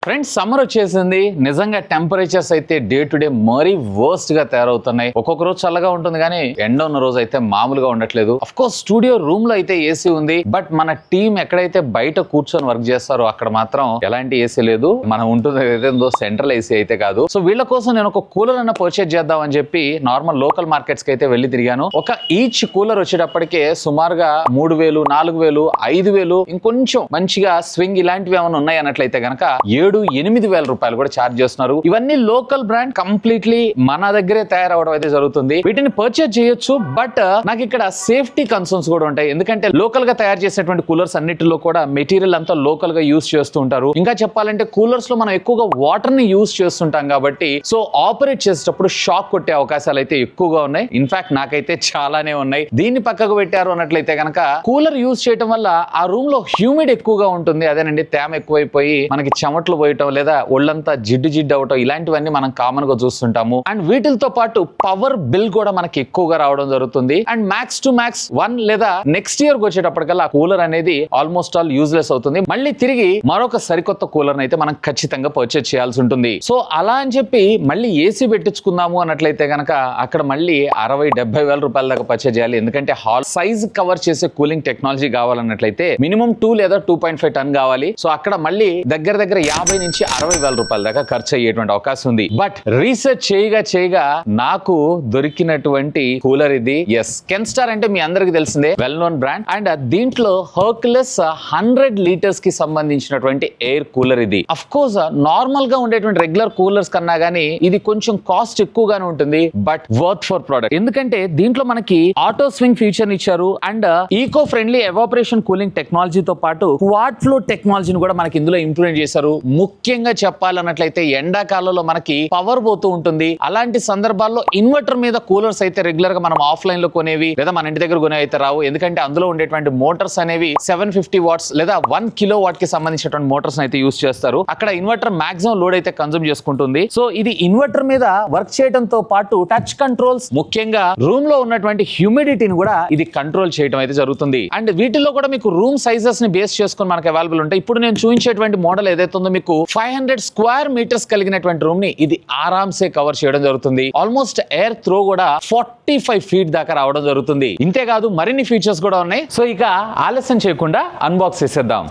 Friends summer వచ్చేసింది. నిజంగా temperatures అయితే డే టు డే మరీ వర్స్ట్ గా తయారవుతున్నాయి. ఒక్కొక్క రోజు చల్లగా ఉంటుంది కానీ ఎండ ఉన్న రోజు అయితే మామూలుగా ఉండట్లేదు. అఫ్ కోర్స్ స్టూడియో రూమ్ లో అయితే ఏసీ ఉంది, బట్ మన టీం ఎక్కడైతే బయట కూర్చొని వర్క్ చేస్తారో అక్కడ మాత్రం ఎలాంటి ఏసీ లేదు. మనం ఉంటుంది ఏదేందో సెంట్రల్ ఏసీ అయితే కాదు. సో వీళ్ళ కోసం నేను ఒక కూలర్ అన్న పర్చేజ్ చేద్దాం అని చెప్పి నార్మల్ లోకల్ మార్కెట్స్ కి అయితే వెళ్లి తిరిగాను. ఒక ఈచ్ కూలర్ వచ్చేటప్పటికే సుమారుగా 3000, 4000, 5000 ఇంకొంచెం మంచిగా స్వింగ్ ఇలాంటివి ఏమైనా ఉన్నాయి అన్నట్లయితే గనక 7,000-8,000 రూపాయలు కూడా ఛార్జ్ చేస్తున్నారు. ఇవన్నీ లోకల్ బ్రాండ్, కంప్లీట్లీ మన దగ్గరే తయారవడం అయితే జరుగుతుంది. వీటిని పర్చేజ్ చేయొచ్చు, బట్ నాకు ఇక్కడ సేఫ్టీ కన్సర్న్స్ కూడా ఉంటాయి. ఎందుకంటే లోకల్ గా తయారు చేసినటువంటి కూలర్స్ అన్నిటిలో కూడా మెటీరియల్ అంతా లోకల్ గా యూస్ చేస్తూ ఉంటారు. ఇంకా చెప్పాలంటే కూలర్స్ లో మనం ఎక్కువగా వాటర్ ని యూస్ చేస్తుంటాం కాబట్టి సో ఆపరేట్ చేసేటప్పుడు షాక్ కొట్టే అవకాశాలు అయితే ఎక్కువగా ఉన్నాయి. ఇన్ఫాక్ట్ నాకైతే చాలానే ఉన్నాయి. దీన్ని పక్కకు పెట్టారు అన్నట్లయితే కనుక కూలర్ యూస్ చేయడం వల్ల ఆ రూమ్ లో హ్యూమిడ్ ఎక్కువగా ఉంటుంది. అదేనండి, తేమ ఎక్కువైపోయి మనకి చెమటలు పోయటం లేదా ఒళ్ళంతా జిడ్డు అవటం ఇలాంటివన్నీ మనం కామన్ గా చూస్తుంటాము. అండ్ వీటితో పాటు పవర్ బిల్ కూడా మనకి ఎక్కువగా రావడం జరుగుతుంది. అండ్ మ్యాక్స్ టు మ్యాక్స్ 1 లేదా నెక్స్ట్ ఇయర్ వచ్చేటప్పటికల్లా కూలర్ అనేది ఆల్మోస్ట్ ఆల్ యూజ్లెస్ అవుతుంది. మళ్ళీ తిరిగి మరొక సరికొత్త కూలర్ అయితే మనం ఖచ్చితంగా పర్చేజ్ చేయాల్సి ఉంటుంది. సో అలా అని చెప్పి మళ్ళీ ఏసీ పెట్టించుకుందాము అన్నట్లయితే గనక అక్కడ మళ్ళీ 60-70 వేల రూపాయల దాకా పర్చేజ్ చేయాలి. ఎందుకంటే హాల్ సైజ్ కవర్ చేసే కూలింగ్ టెక్నాలజీ కావాలన్నట్లయితే మినిమం 2 లేదా 2.5 టన్ కావాలి. సో అక్కడ మళ్ళీ దగ్గర 50-60 వేల రూపాయల దాకా ఖర్చు అయ్యేటువంటి అవకాశం ఉంది. బట్ రీసెర్చ్ చేయగా నాకు దొరికినటువంటి కూలర్ ఇది. ఎస్, కెన్స్టార్ అంటే మీ అందరికి తెలిసిందే, వెల్ నోన్ బ్రాండ్. అండ్ దీంట్లో హెర్క్యులస్ 100 లీటర్స్ కి సంబంధించినటువంటి ఎయిర్ కూలర్ ఇది. అఫ్ కోర్స్ నార్మల్ గా ఉండేటువంటి రెగ్యులర్ కూలర్స్ కన్నా గానీ ఇది కొంచెం కాస్ట్ ఎక్కువగానే ఉంటుంది, బట్ వర్త్ ఫర్ ప్రోడక్ట్. ఎందుకంటే దీంట్లో మనకి ఆటో స్వింగ్ ఫీచర్ ఇచ్చారు. And eco friendly evaporation cooling టెక్నాలజీతో పాటు క్వాడ్ ఫ్లో టెక్నాలజీని కూడా మనకి ఇందులో ఇంప్లిమెంట్ చేశారు. ముఖ్యంగా చెప్పాలన్నట్లయితే ఎండాకాలంలో మనకి పవర్ పోతూ ఉంటుంది. అలాంటి సందర్భాల్లో ఇన్వర్టర్ మీద కూలర్స్ అయితే రెగ్యులర్ గా మనం ఆఫ్లైన్ లో కొనేవి లేదా మన ఇంటి దగ్గర కొనేవి అయితే రావు. ఎందుకంటే అందులో ఉండేటువంటి మోటార్స్ అనేవి 750 వాట్స్ లేదా 1 కిలోవాట్ కి సంబంధించినటువంటి మోటార్స్ అయితే యూస్ చేస్తారు. అక్కడ ఇన్వర్టర్ మాక్సిమం లోడ్ అయితే కన్జ్యూమ్ చేసుకుంటుంది. సో ఇది ఇన్వర్టర్ మీద వర్క్ చేయడంతో పాటు టచ్ కంట్రోల్స్, ముఖ్యంగా రూమ్ లో ఉన్నటువంటి హ్యూమిడిటీని కూడా ఇది కంట్రోల్ చేయడం అయితే జరుగుతుంది. అండ్ వీటిలో కూడా మీకు రూమ్ సైజెస్ ని బేస్ చేసుకొని మనకు అవైలబుల్ ఉంటాయి. ఇప్పుడు నేను చూపించేటువంటి మోడల్ ఏదైతే ఉందో మీకు 500 స్క్వేర్ మీటర్స్ కలిగినటువంటి రూమ్ ని ఇది ఆరామ్సే కవర్ చేయడం జరుగుతుంది. ఆల్మోస్ట్ ఎయిర్ త్రో కూడా 45 ఫీట్ దాకా రావడం జరుగుతుంది. ఇంతేకాదు మరిన్ని ఫీచర్స్ కూడా ఉన్నాయి. సో ఇక ఆలస్యం చేయకుండా అన్బాక్స్ చేసేద్దాం.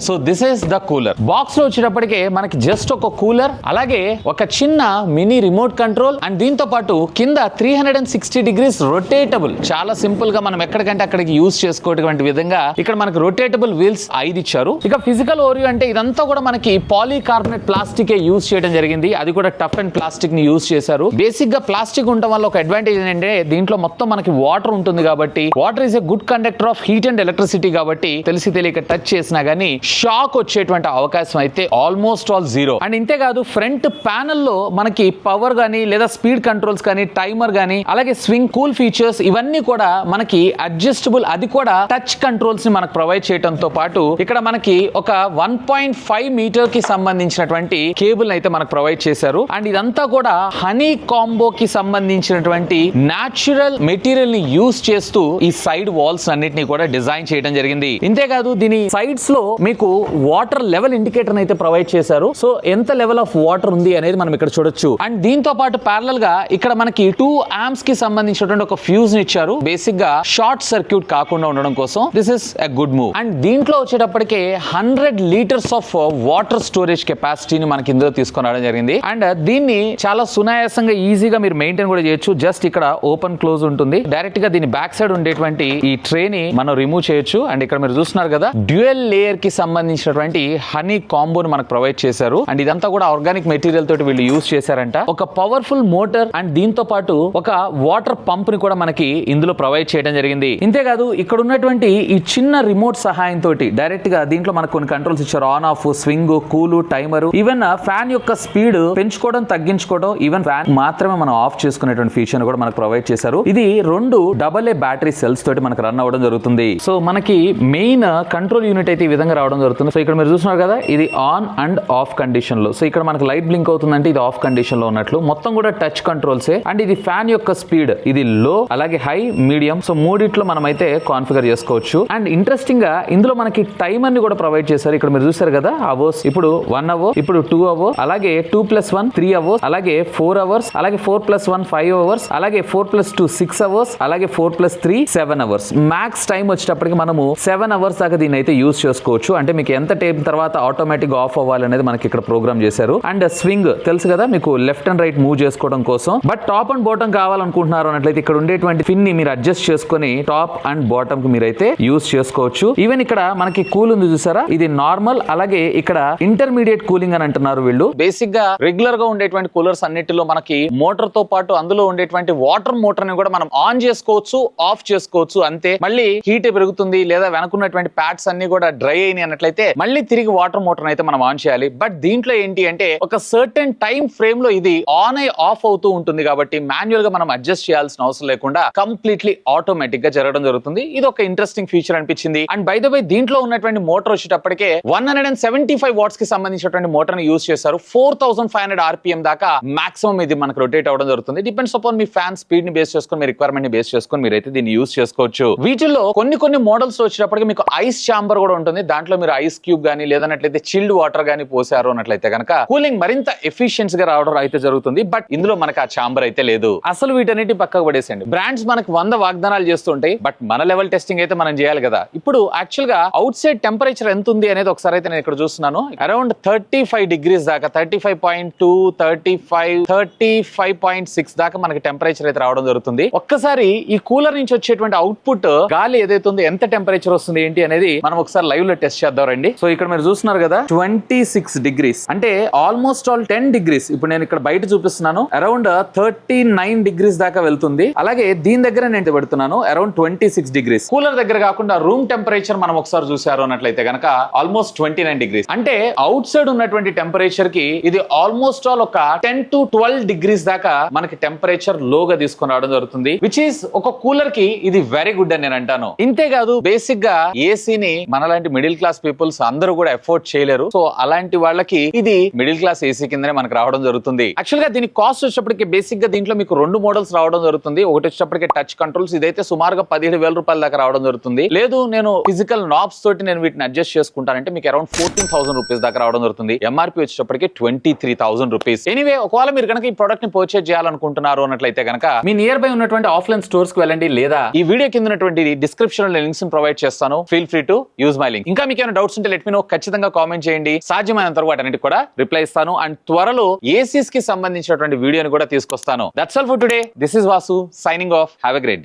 So this is the cooler. Box లో వచ్చేటప్పటికే మనకి జస్ట్ ఒక కూలర్, అలాగే ఒక చిన్న మినీ రిమోట్ కంట్రోల్, అండ్ దీంతో పాటు కింద 360 డిగ్రీస్ రొటేటబుల్, చాలా సింపుల్ గా మనం ఎక్కడికంటే అక్కడికి యూజ్ చేసుకోవటువంటి విధంగా ఇక్కడ మనకి రొటేటబుల్ వీల్స్ 5 ఇచ్చారు. ఇక ఫిజికల్ ఓరియో అంటే ఇదంతా కూడా మనకి పాలీకార్బోనేట్ ప్లాస్టిక్ యూజ్ చేయడం జరిగింది. అది కూడా టఫ్ అండ్ ప్లాస్టిక్ ని యూజ్ చేశారు. బేసిక్ గా ప్లాస్టిక్ ఉండడం వల్ల ఒక అడ్వాంటేజ్ ఏంటంటే దీంట్లో మొత్తం మనకి వాటర్ ఉంటుంది కాబట్టి water is a good conductor of heat and electricity కాబట్టి తెలిసి తెలియక టచ్ చేసినా గానీ షాక్ వచ్చేటువంటి అవకాశం అయితే ఆల్మోస్ట్ ఆల్ 0. అండ్ ఇంతేకాదు ఫ్రంట్ ప్యానెల్ లో మనకి పవర్ గానీ లేదా స్పీడ్ కంట్రోల్స్ కానీ, టైమర్ గానీ, అలాగే స్వింగ్ కూల్ ఫీచర్స్ ఇవన్నీ కూడా మనకి అడ్జస్టబుల్, అది కూడా టచ్ కంట్రోల్స్ ని మనకు ప్రొవైడ్ చేయడంతో పాటు ఇక్కడ మనకి ఒక 1.5 మీటర్ కి సంబంధించినటువంటి కేబుల్ అయితే మనకు ప్రొవైడ్ చేశారు. అండ్ ఇదంతా కూడా హనీ కాంబో కి సంబంధించినటువంటి న్యాచురల్ మెటీరియల్ ని యూస్ చేస్తూ ఈ సైడ్ వాల్స్ అన్నిటిని కూడా డిజైన్ చేయడం జరిగింది. ఇంతేకాదు దీని సైడ్స్ లో మీకు వాటర్ లెవెల్ ఇండికేటర్ అయితే ప్రొవైడ్ చేశారు. సో ఎంత లెవెల్ ఆఫ్ వాటర్ ఉంది అనేది మనం ఇక్కడ చూడొచ్చు. అండ్ దీంతో పాటు ప్యారలల్ గా ఇక్కడ మనకి 2 amps కి సంబంధించినటువంటి ఒక ఫ్యూజ్ ని ఇచ్చారు, బేసిక్ గా షార్ట్ సర్క్యూట్ కాకుండా ఉండడం కోసం. This is a good move. And దీంట్లో వచ్చేటప్పటికే 100 లీటర్స్ ఆఫ్ వాటర్ స్టోరేజ్ కెపాసిటీని మనకి ఇందులో తీసుకొని రావడం జరిగింది. అండ్ దీన్ని చాలా సునాయాసంగా ఈజీగా మీరు మెయింటైన్ కూడా చేయొచ్చు. జస్ట్ ఇక్కడ ఓపెన్ క్లోజ్ ఉంటుంది. డైరెక్ట్ గా దీని బ్యాక్ సైడ్ ఉండేటువంటి ఈ ట్రే ని మనం రిమూవ్ చేయొచ్చు. అండ్ ఇక్కడ మీరు చూస్తున్నారు కదా, డ్యూయల్ లేయర్ కి సంబంధించినటువంటి హనీ కాంబోని మనకు ప్రొవైడ్ చేశారు. అండ్ ఇదంతా కూడా ఆర్గానిక్ మెటీరియల్ తోటి వీళ్ళు యూజ్ చేశారంట. ఒక పవర్ఫుల్ మోటార్ అండ్ దీంతో పాటు ఒక వాటర్ పంప్ ని కూడా మనకి ఇందులో ప్రొవైడ్ చేయడం జరిగింది. ఇంతేకాదు ఇక్కడ ఉన్నటువంటి ఈ చిన్న రిమోట్ సహాయంతో డైరెక్ట్ గా దీంట్లో మనకు కొన్ని కంట్రోల్స్ ఇచ్చారు. On off, swing, cool, timer, even fan యొక్క స్పీడ్ పెంచుకోవడం, తగ్గించుకోవడం, ఈవెన్ ఫ్యాన్ మాత్రమే మనం ఆఫ్ చేసుకునేటువంటి ఫీచర్ కూడా మనకు ప్రొవైడ్ చేశారు. ఇది 2 AA బ్యాటరీ సెల్స్ తోటి మనకు రన్ అవ్వడం జరుగుతుంది. సో మనకి మెయిన్ కంట్రోల్ యూనిట్ అయితే ఈ విధంగా రావడం జరుగుతుంది. సో ఇక్కడ మీరు చూస్తున్నారు కదా, ఇది ఆన్ అండ్ ఆఫ్ కండిషన్ లో. సో ఇక్కడ మనకి లైట్ బ్లింక్ అవుతుందంటే ఇది ఆఫ్ కండిషన్ లో ఉన్నట్లు. మొత్తం కూడా టచ్ కంట్రోల్సే. అండ్ ఇది ఫ్యాన్ యొక్క స్పీడ్, ఇది లో, అలాగే హై, మీడియం. సో మూడిట్లో మనం అయితే కాన్ఫిగర్ చేసుకోవచ్చు. అండ్ ఇంట్రెస్టింగ్ గా ఇందులో మనకి టైమర్ ని కూడా ప్రొవైడ్ చేశారు. ఇక్కడ మీరు చూసారు కదా, అవర్స్, ఇప్పుడు 1 అవర్, ఇప్పుడు 2 అవర్, అలాగే 2+1 3 అవర్స్, అలాగే 4 అవర్స్, అలాగే 4+1 5 అవర్స్, అలాగే 4+2 6 అవర్స్, అలాగే 4+3 7 అవర్స్. మ్యాక్స్ టైం వచ్చేటప్పటికి మనము 7 అవర్స్ దాకా దీన్ని అయితే యూస్ చేసుకోవచ్చు. అంటే మీకు ఎంత టైం తర్వాత ఆటోమేటిక్ ఆఫ్ అవ్వాలనేది మనకి ఇక్కడ ప్రోగ్రామ్ చేశారు. అండ్ స్వింగ్ తెలుసు కదా మీకు, లెఫ్ట్ అండ్ రైట్ మూవ్ చేసుకోవడం కోసం. బట్ టాప్ అండ్ బాటమ్ కావాలనుకుంటున్నారు అన్నట్లయితే ఇక్కడ ఉండేటువంటి పిన్ ని మీరు అడ్జస్ట్ చేసుకుని టాప్ అండ్ బాటమ్ కి మీరైతే యూస్ చేసుకోవచ్చు. ఈవెన్ ఇక్కడ మనకి కూల్ ఉంది చూసారా, ఇది నార్మల్, అలాగే ఇక్కడ ఇంటర్మీడియట్ కూలింగ్ అని అంటున్నారు వీళ్ళు. బేసిక్ గా రెగ్యులర్ గా ఉండేటువంటి కూలర్స్ అన్నిటిలో మనకి మోటార్ తో పాటు అందులో ఉండేటువంటి వాటర్ మోటార్ ని కూడా మనం ఆన్ చేసుకోవచ్చు, ఆఫ్ చేసుకోవచ్చు. అంతే, మళ్ళీ హీట్ పెరుగుతుంది లేదా వెనకున్నటువంటి ప్యాడ్స్ అన్ని కూడా డ్రై అయినాయి అన్నట్లయితే మళ్ళీ తిరిగి వాటర్ మోటార్ అయితే మనం ఆన్ చేయాలి. బట్ దీంట్లో ఏంటి అంటే ఒక సర్టెన్ టైం ఫ్రేమ్ లో ఇది ఆన్ అయి ఆఫ్ అవుతూ ఉంటుంది కాబట్టి మాన్యువల్ గా మనం అడ్జస్ట్ చేయాల్సిన అవసరం లేకుండా కంప్లీట్లీ ఆటోమేటిక్ గా జరగడం జరుగుతుంది. ఇది ఒక ఇంట్రెస్టింగ్ ఫీచర్ అనిపించింది. అండ్ బై ద వే దీంట్లో ఉన్నటువంటి మోటార్ వచ్చేటప్పటికే 175 వాట్స్ కి సంబంధించినటువంటి మోటార్ ని యూస్ చేశారు. 4500 RPM దాకా మాక్సిమం ఇది మనకు రొటేట్ అవడం జరుగుతుంది. Depends upon me fan speed ని బేస్ చేసుకొని, మీ రిక్వైర్మెంట్ ని బేస్ చేసుకొని మీరైతే దీన్ని యూస్ చేసుకోవచ్చు. వీటిల్లో కొన్ని మోడల్స్ వచ్చేటప్పటికి మీకు ఐస్ ఛాంబర్ కూడా ఉంటుంది. దాంట్లో మీరు ఐస్ క్యూబ్ గానీ లేదన్నట్లయితే చిల్డ్ వాటర్ గానీ పోసారు అన్నట్లయితే కనుక కూలింగ్ మరింత ఎఫిషియన్స్ గా రావడం అయితే జరుగుతుంది. బట్ ఇందులో మనకు ఆ ఛాంబర్ అయితే లేదు. అసలు వీటన్నిటి పక్కకు పడేసండి. బ్రాండ్స్ మనకు 100 వాగ్దానాలు చేస్తుంటాయి, బట్ మన లెవెల్ టెస్టింగ్ అయితే మనం చేయాలి కదా. ఇప్పుడు యాక్చువల్ గా అవుట్ సైడ్ టెంపరేచర్ ఎంత ఉంది అనేది ఒకసారి అయితే నేను ఇక్కడ చూస్తున్నాను. అరౌండ్ 35 డిగ్రీస్ దాకా, 35.2, 35, 35.6 దాకా మనకి టెంపరేచర్ అయితే రావడం జరుగుతుంది. ఒక్కసారి ఈ కూలర్ నుంచి వచ్చేటువంటి అవుట్పుట్ గాలి ఏదైతే ఉందో ఎంత టెంపరేచర్ వస్తుంది ఏంటి అనేది మనం ఒకసారి లైవ్ లో టెస్ట్ చేద్దాం రండి. సో ఇక్కడ మీరు చూస్తున్నారు కదా, 26 డిగ్రీస్ అంటే ఆల్మోస్ట్ ఆల్ 10 డిగ్రీస్. ఇప్పుడు నేను ఇక్కడ బయట చూపిస్తున్నాను, అరౌండ్ 39 డిగ్రీస్ దాకా వెళ్తుంది. అలాగే దీని దగ్గర నేను పెడుతున్నాను అరౌండ్ 26 డిగ్రీస్. కూలర్ దగ్గర కాకుండా రూమ్ టెంపరేచర్ మనం ఒకసారి చూసారు అన్నట్లయితే కనుక ఆల్మోస్ట్ 29 డిగ్రీస్. అంటే అవుట్ సైడ్ ఉన్నటువంటి టెంపరేచర్ కి ఇది ఆల్మోస్ట్ ఆల్ ఒక 10 to 12 డిగ్రీస్ దాకా మనకి టెంపరేచర్ లోగా తీసుకొని రావడం జరుగుతుంది. విచ్ ఈస్ ఒక కూలర్ కి ఇది వెరీ గుడ్ అని నేను అంటాను. ఇంతేకాదు బేసిక్ గా ఏసీని మనలాంటి మిడిల్ క్లాస్ పీపుల్స్ అందరూ కూడా ఎఫోర్డ్ చేయలేరు. సో అలాంటి వాళ్ళకి ఇది మిడిల్ క్లాస్ ఏసీ కిందనే మనకు రావడం జరుగుతుంది. యాక్చువల్ గా దీని కాస్ట్ వచ్చేటప్పటికి బేసిక్ గా దీంట్లో మీకు 2 మోడల్స్ రావడం జరుగుతుంది. ఒకటి వచ్చేటప్పటికి టచ్ కంట్రోల్స్, ఇదైతే సుమారుగా 17,000 రూపాయల దాకా రావడం జరుగుతుంది. లేదు నేను ఫిజికల్ నాబ్స్ తోటి నేను వీటిని అడ్జస్ట్ చేసుకుంటానంటే మీకు అరౌండ్ 14,000 రూపీస్ దాకా రావడం జరుగుతుంది. ఎంఆర్పీ వచ్చేటప్పటికి 23,000 రూపీస్. ఎనీవే, ఒకవేళ మీరు కనుక ఈ ప్రొడక్ట్ ని పర్చేజ్ చేయాలనుకుంటున్నారు అన్నట్లయితే కనుక మీ నియర్ బై ఉన్నటువంటి ఆఫ్లైన్ స్టోర్స్ కి వెళ్ళండి, లేదా ఈ వీడియో కింద ఉన్నటువంటి డిస్క్రిప్షన్ లో లింక్స్ ప్రొవైడ్ చేస్తాను. Feel free to use my link. ఇంకా మీకు ఏమైనా డౌట్స్ ఉంటే లెట్ మీ నో, ఖచ్చితంగా కామెంట్ చేయండి. సాధ్యమైనంత వరకు వాటన్నిటికి కూడా రిప్లై ఇస్తాను. అండ్ త్వరలో ఏసీస్ కి సంబంధించినటువంటి వీడియోని కూడా తీసుకొస్తాను. That's all for today. This is Vasu signing off. Have a great day.